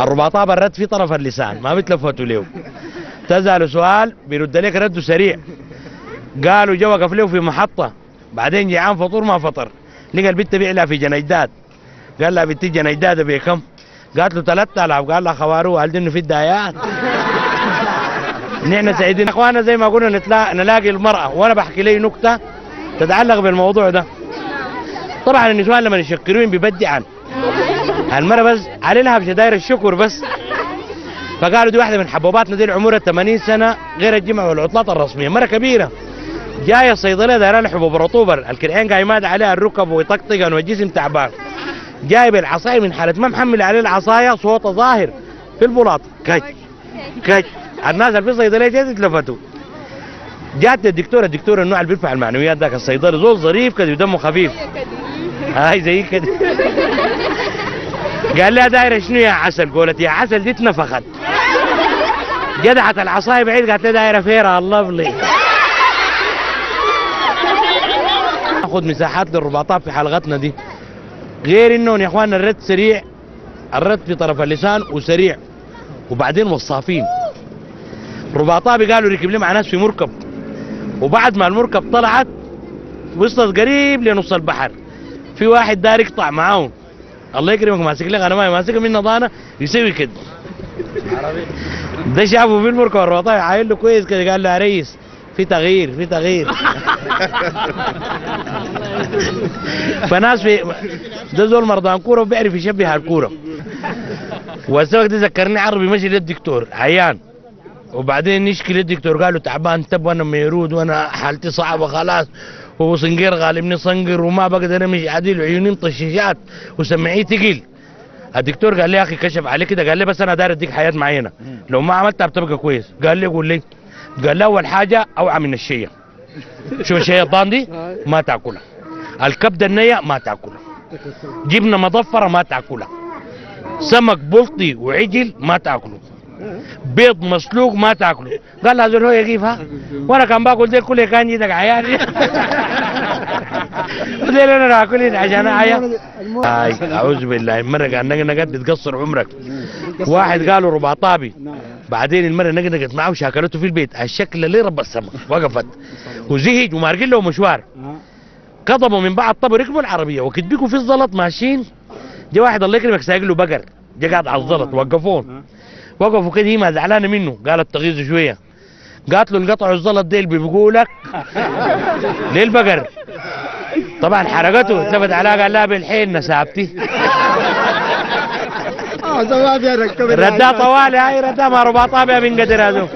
الرباطة برد في طرف اللسان ما بتلفتوا له. تسأله سؤال بيرد لك رده سريع. قالوا جا وقف له في محطة بعدين جيعان فطور ما فطر، لقى البت بيعلى في جنيداد. قال لها بنتي جنيداد بكم؟ قالت له 3000. قال لها خوارو هل دنه في الدايات. نحن سعيدين اخوانا زي ما قلنا نلاقي المرأة، وانا بحكي لي نكتة تتعلق بالموضوع ده. طبعا النسوان لما يشكرون بيبدعن المرأة بس علي لها بشداير الشكر بس. فقالوا دي واحدة من حبوباتنا دي عمرها 80 سنة غير الجمع والعطلات الرسمية، مرة كبيرة جاية الصيدلية دايرة حبوب رطوبة، الكرعين قايمات عليها الركب ويطقطقن والجسم تعبان، جايب العصاية من حالة ما محمل عليه العصاية صوتها ظاهر في البلاط كج كج. الناس اللي في الصيدلية جات اتلفتوا. جات الدكتور النوع اللي بيرفع المعنويات ذاك الصيدلي زول ظريف كده ودمه خفيف. هاي زي كده. قال لها دايره شنو يا عسل؟ قالت يا عسل دي اتنفخت. جدعت العصايه بعيد قالت لها دايره فيرا اللفلي. ناخذ مساحات للرباطات في حلقتنا دي، غير انه يا اخواننا الرد سريع، الرد في طرف اللسان وسريع، وبعدين وصافين. رباطابي قالوا ركب لي مع ناس في مركب، وبعد ما المركب طلعت وصلت قريب لنص البحر، في واحد دار يقطع معاهم، الله يكرمك ماسك لي غنمايه ماسكها من نضانه يسوي كده. ده شافه في المركب الرباطابي عايل له كويس كده، قال له يا ريس في تغيير في تغيير. فناس في ده زول مرضان كوره وبيعرف يشبه الكوره. والسبق ده ذكرني عربي مشي للدكتور عيان، وبعدين يشكي للدكتور قال له تعبان تب وانا ميرود وانا حالتي صعبه خلاص، وصنقير غالبني صنقر وما بقدر امشي عديل وعيوني مطششات وسمعي تقيل. الدكتور قال لي يا اخي كشف عليك كده، قال لي بس انا داير اديك حياه معينه لو ما عملتها بتبقى كويس. قال لي قول لي. قال لي اول حاجه اوعى من الشيه. شوف الشيه الضان دي ما تاكلها، الكبده النيه ما تاكلها، جبنه مضفره ما تاكلها، سمك بلطي وعجل ما تاكله، بيض مسلوق ما تاكله. قال له هذول هو يجيبها وانا كان باكل ديل كله كان جيتك عيالي. وديل انا راكلين عشان عيا. اعوذ بالله. المره كان نقد بتقصر عمرك. واحد قالوا رباطابي، بعدين المره نقدت معه وشاكلته في البيت، الشكل اللي رب السمك وقفت وزهج ومارقين له مشوار، قضبوا من بعض طب ركبوا العربيه وكتبكوا في الزلط ماشيين. جا واحد الله يكرمك سايق له بقر، جا قاعد على الزلط وقفون، وقفوا كده هي ما زعلانه منه، قالت تغيظ شويه، قالت له انقطعوا الزلط ديل بيقولك ليه البقر؟ طبعا حرقته ثبت عليها قال لها بالحين نسابتي. ردا طوالي هاي ردا ما رباطها بها بنقدر هذو.